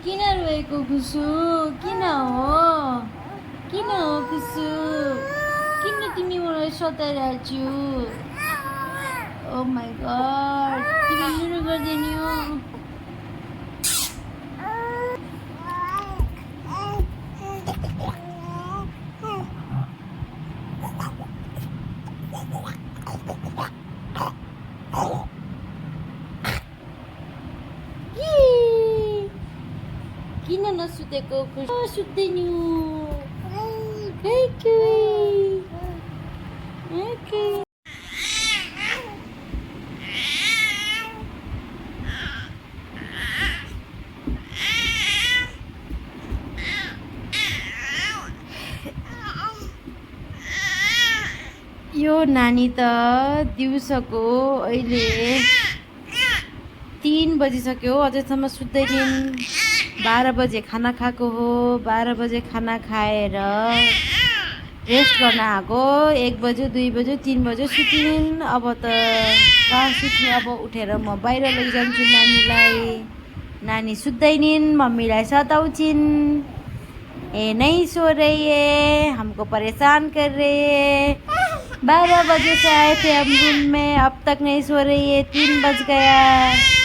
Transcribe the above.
किन रोएको खुसु? किन हो? किन हो खुसु? किन तिमी मलाई सताइरहेछौ? ओ माई गड, तिमी सुरु गर्दैन हो? किन नसुतेको खुसु? सुत्दैन। Okay. यो नानी त दिउँसोको अहिले 3 बजिसक्यो, अझैसम्म सुत्दैनन्। 12 बजे खाना खाएको हो। 12 बजे खाना खाएर रेस्ट गर्न आएको। 1 बज्यो, 2 बज्यो, 3 बज्यो, सुतिन्। अब त कहाँ सुत्ने, अब उठेर म बाहिर लैजान्छु नानीलाई। नानी सुत्दैनन्, मम्मीलाई सताउँछिन्। ये नहीं सो रही है, हमको परेशान कर रही है। 12 बजे से आए थे हम रूम में, अब तक नहीं सो रही है, 3 बज गया।